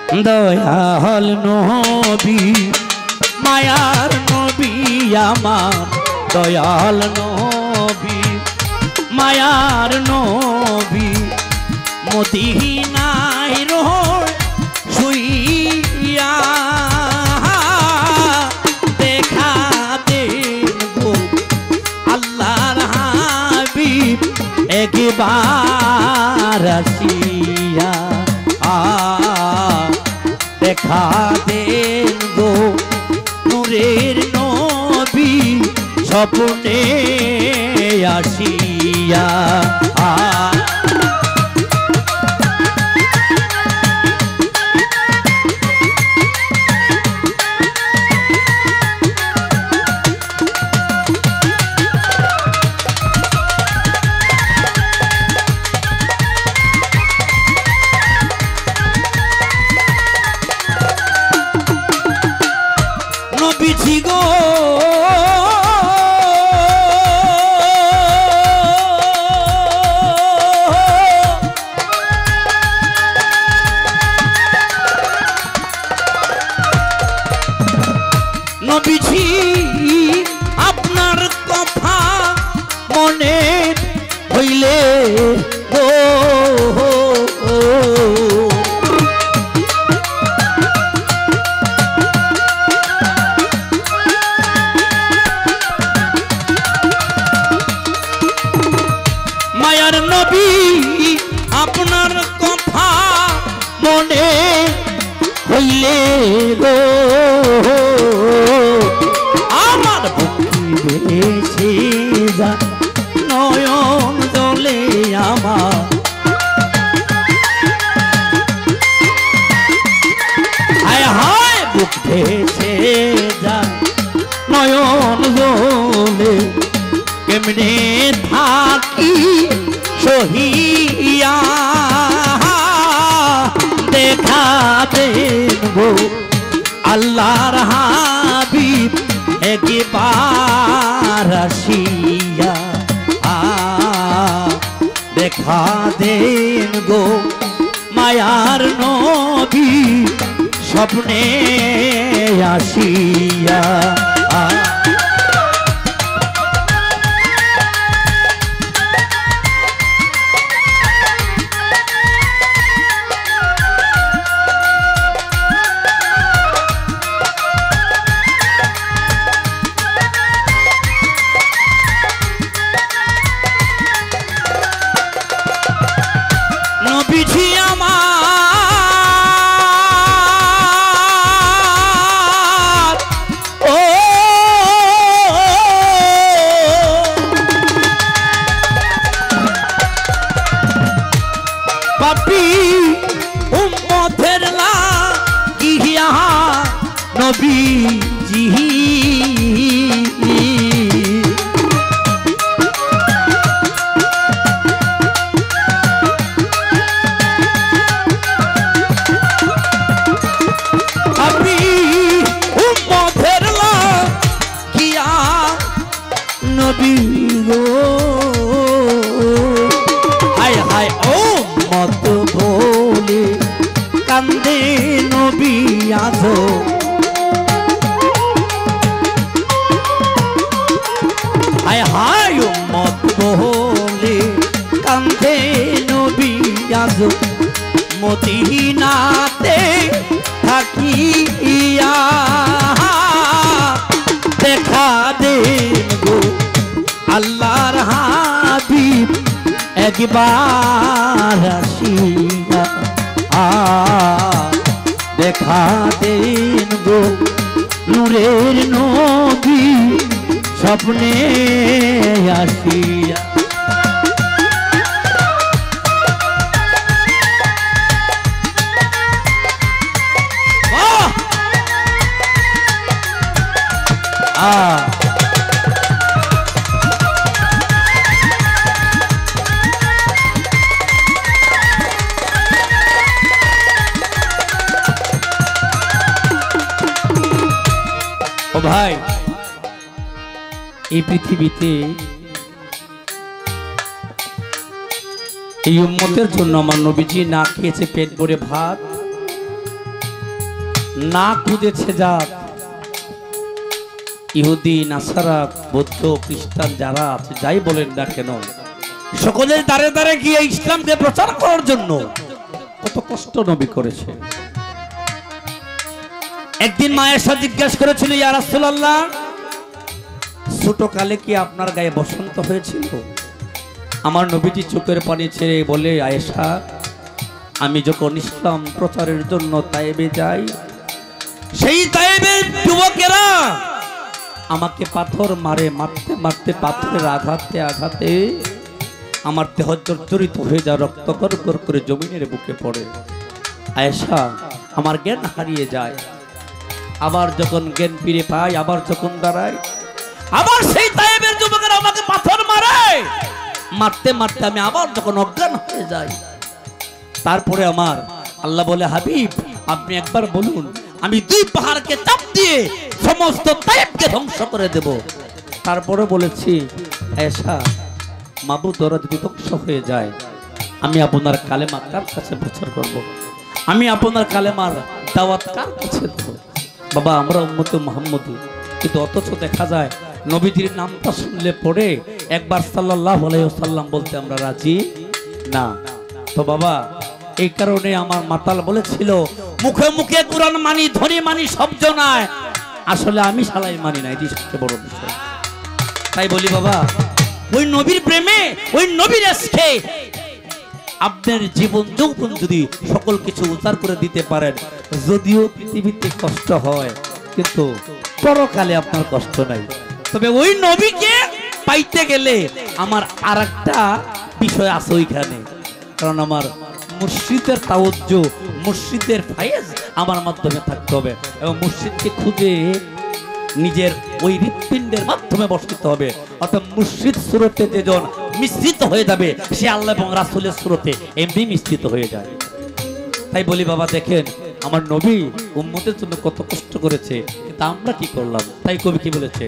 দয়াল নবী মায়ার নবী আমার দয়াল নবী মায়ার নবী মদিনায় রয় শুইয়া দেখা দেন গো আল্লাহর হাবিব একবার আসিয়া দেখা দেন গো নূরের নবী স্বপ্নে আসিয়া নবীজি গো নবীজি আপনার কথা মনে হইলে গো মায়ার নবী আপনার কথা মনে হইলে গো আমার ভক্তি বেশি যা নয়ন জলে আমার হায় হায় বুক ভেসে যা নয়ন জলে কেমনে থাকি সহিয়া দেখা দেন গো আল্লাহর হাবিব একবার আসিয়া দেখা দেন গো মায়ার নবী স্বপ্নে আসিয়া নবীজি আমার ও পাপী উম্মতের লাগিয়া নবীজি নবী গো হায় হায় ও মত বলে কান্দে নবী আজো হায় হায় ও মত বলে কান্দে নবী আজো মদিনাতে থাকিয়া দেখা দেন গো আল্লাহর হাবিব একবার আসিয়া দেখা দেন গো নূরের নবী স্বপ্নে আসিয়া ও ভাই এই পৃথিবীতে এই উম্মতের জন্য আমার নবীজি না খেয়েছে পেট ভরে ভাত, না খুঁজেছে যাক ইহুদি নাসারা বৌদ্ধ খ্রিস্টান যারা আছে যাই বলেন না কেন সকলের দ্বারে দ্বারে গিয়ে ইসলামকে প্রচার করার জন্য কত কষ্ট নবী করেছে। একদিন মায়ের সাথে জিজ্ঞাসা করেছিল, ইয়া রাসূলুল্লাহ, ছোট কালে কি আপনার গায়ে বসন্ত হয়েছিল? আমার নবীজি চোখের পানি ছেড়ে বলে, আয়েশা, আমি যখন ইসলাম প্রচারের জন্য তায়েবে যাই, সেই তায়েবের যুবকেরা আমাকে পাথর মারে, মারতে মারতে পাথরের আঘাতে আঘাতে আমার দেহ জর্জরিত হয়ে যায়, রক্ত গড়গড় করে জমিনের বুকে পড়ে। আয়েশা, আমার জ্ঞান হারিয়ে যায়। আবার যখন জ্ঞান ফিরে পাই, আবার যখন দাঁড়াই, আবার সেই তায়েবের যুবকেরা আমাকে পাথর মারে, মারতে মারতে আমি আবার যখন অজ্ঞান হয়ে যাই, তারপরে আমার আল্লাহ বলে, হাবিব, আপনি একবার বলুন, আমি দুই পাহাড়কে চাপ দিয়ে সমস্ত তায়েবকে ধ্বংস করে দেব। তারপরে বলেছি, আয়েশা, মাবুদ ওরা যদি ধ্বংস হয়ে যায়, আমি আপনার কালেমা কার কাছে প্রচার করব? আমি আপনার কালেমার দাওয়াত কার কাছে দেব? বাবা, আমরা উম্মতে মুহাম্মদী, কিন্তু অথচ দেখা যায় নবীজির নামটা শুনলে পড়ে একবার সাল্লাল্লাহু আলাইহি ওয়াসাল্লাম বলতে আমরা রাজি না। তো বাবা, এই কারণে আমার মাতাল বলেছিল, মুখে মুখে কোরআন মানি, ধনী মানি, সব জনায়, আসলে আমি শালাই মানি না, এটি সবচেয়ে বড় বিষয়। তাই বলি বাবা, ওই নবীর প্রেমে, ওই নবীর আজকে আপনার জীবন যৌবন যদি সকল কিছু উজাড় করে দিতে পারেন, যদিও পৃথিবীতে কষ্ট হয়, কিন্তু পরকালে আপনার কষ্ট নাই। তবে ওই নবীকে পাইতে গেলে আমার আর একটা বিষয় আছে ওইখানে, কারণ আমার মুর্শিদের তাওজ্জু, মুর্শিদের ফায়েজ আমার মাধ্যমে থাকতে হবে, এবং মুর্শিদকে খুঁজে নিজের ওই হৃৎপিণ্ডের মাধ্যমে বসতে হবে। অর্থাৎ মুর্শিদ সুরতে যেজন মিশ্রিত হয়ে যাবে, সে আল্লাহ এবং রাসূলের সুরতে এমনি মিশ্রিত হয়ে যায়। তাই বলি বাবা, দেখেন আমার নবী উম্মতের জন্য কত কষ্ট করেছে, কিন্তু আমরা কি করলাম? তাই কবি কি বলেছে,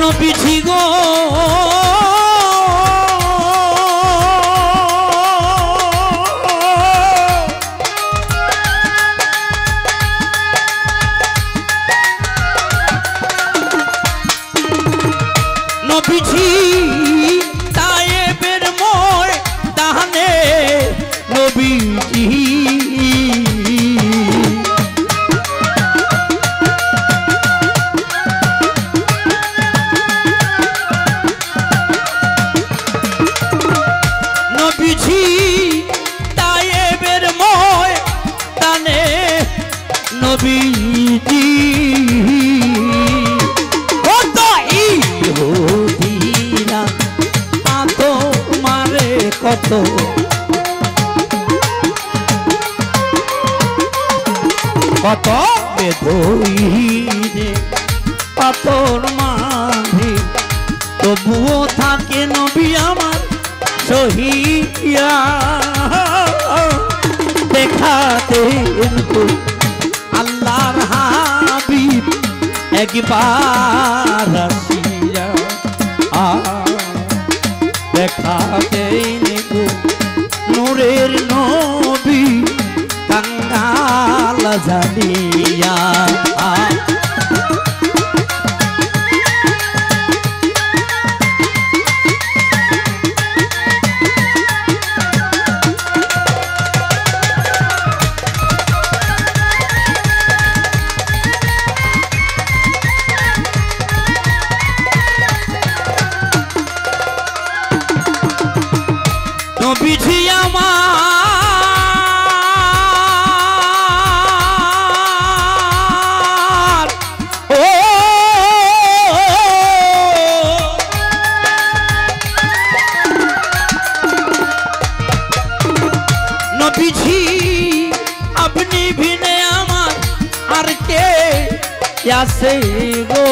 নবীজি গো নবীজি তায়েবের ময়দানে, নবীজি তায়েবের ময়দানে, নবীজি কত ইহুদিরা পাথর মারে, কত কত বেদইনে পাথর মারে, তবুও থাকে নবী আমার সহিয়া, দেখাতেন আল্লাহর হাবিব একবার আসিয়া, দেখাতেন নূরের নবী কাঙ্গাল জানিয়া। নবীজি আমার, ও নবীজি আপনি বিনে আমার আর কে আছে গো,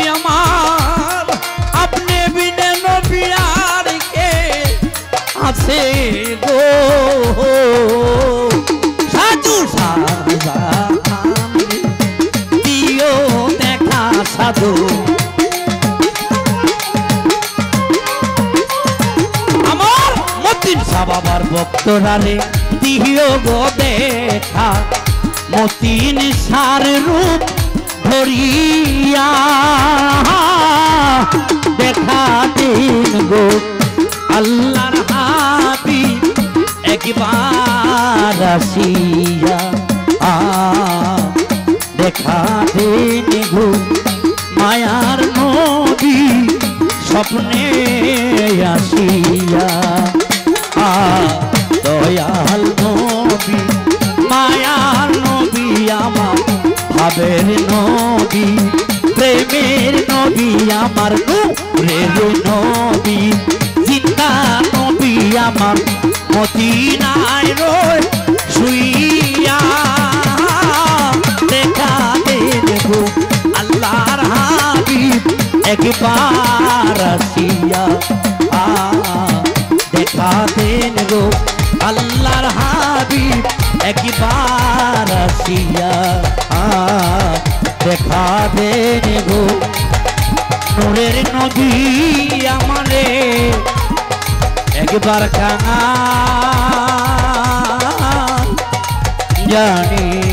আমার আপনি বিনে নবী আর কে আছে গো সাধু সাজা দিও দেখা সাধু আমার মতিন শাহ বাবার ভক্তরা রে দিও গো দেখা মতিন শাহর রূপ ধরিয়া দেখা দিন গো আল্লাহর হাবিব একবার আসিয়া দেখা দিন গো মায়ার নবী স্বপ্নে আসিয়া দয়াল নবী মায়ার নবী আমার ভাবের নবী প্রেমের নবী আমার নূরের নবী জিন্দা নবী আমার মদিনায় রয় শুইয়া দেখা দেন গো আল্লাহর হাবিব একবার আসিয়া দেখা দেন গো আল্লাহর হাবিব একবার আসিয়া দেখা দেন গো নূরের নবী আমারে একবার কাঙা জানি